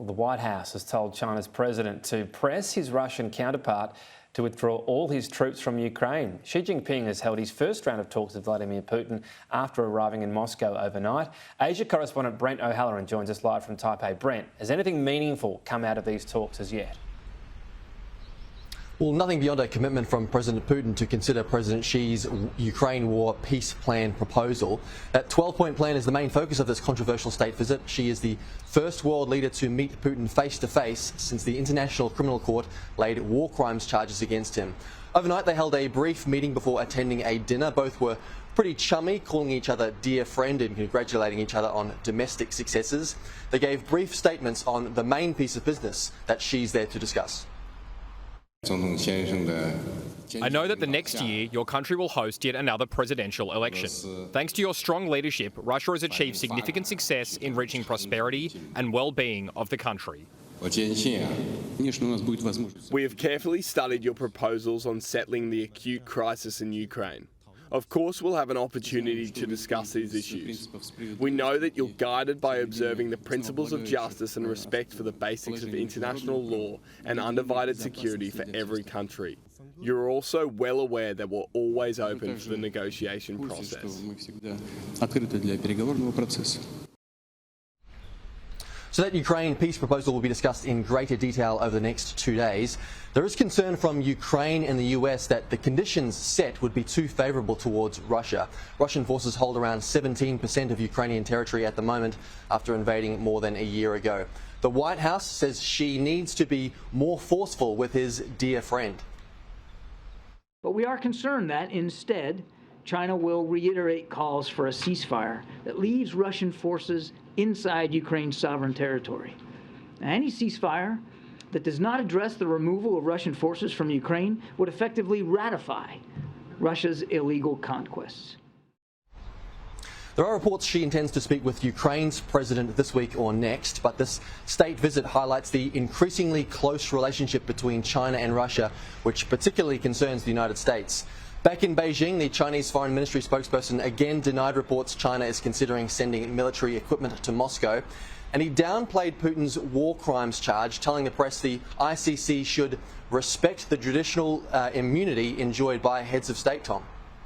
the White House has told China's president to press his Russian counterpart to withdraw all his troops from Ukraine. Xi Jinping has held his first round of talks with Vladimir Putin after arriving in Moscow overnight. Asia correspondent Brent O'Halloran joins us live from Taipei. Brent, has anything meaningful come out of these talks as yet? Well, nothing beyond a commitment from President Putin to consider President Xi's Ukraine war peace plan proposal. That 12-point plan is the main focus of this controversial state visit. Xi is the first world leader to meet Putin face-to-face since the International Criminal Court laid war crimes charges against him. Overnight, they held a brief meeting before attending a dinner. Both were pretty chummy, calling each other dear friend and congratulating each other on domestic successes. They gave brief statements on the main piece of business that Xi's there to discuss. I know that the next year your country will host yet another presidential election. Thanks to your strong leadership, Russia has achieved significant success in reaching prosperity and well-being of the country. We have carefully studied your proposals on settling the acute crisis in Ukraine. Of course, we'll have an opportunity to discuss these issues. We know that you're guided by observing the principles of justice and respect for the basics of international law and undivided security for every country. You're also well aware that we're always open for the negotiation process. So that Ukraine peace proposal will be discussed in greater detail over the next 2 days. There is concern from Ukraine and the US that the conditions set would be too favourable towards Russia. Russian forces hold around 17% of Ukrainian territory at the moment after invading more than a year ago. The White House says Xi needs to be more forceful with his dear friend. But we are concerned that instead, China will reiterate calls for a ceasefire that leaves Russian forces inside Ukraine's sovereign territory. Now, any ceasefire that does not address the removal of Russian forces from Ukraine would effectively ratify Russia's illegal conquests. There are reports Xi intends to speak with Ukraine's president this week or next, but this state visit highlights the increasingly close relationship between China and Russia, which particularly concerns the United States. Back in Beijing, the Chinese Foreign Ministry spokesperson again denied reports China is considering sending military equipment to Moscow, and he downplayed Putin's war crimes charge, telling the press the ICC should respect the traditional immunity enjoyed by heads of state, Tom.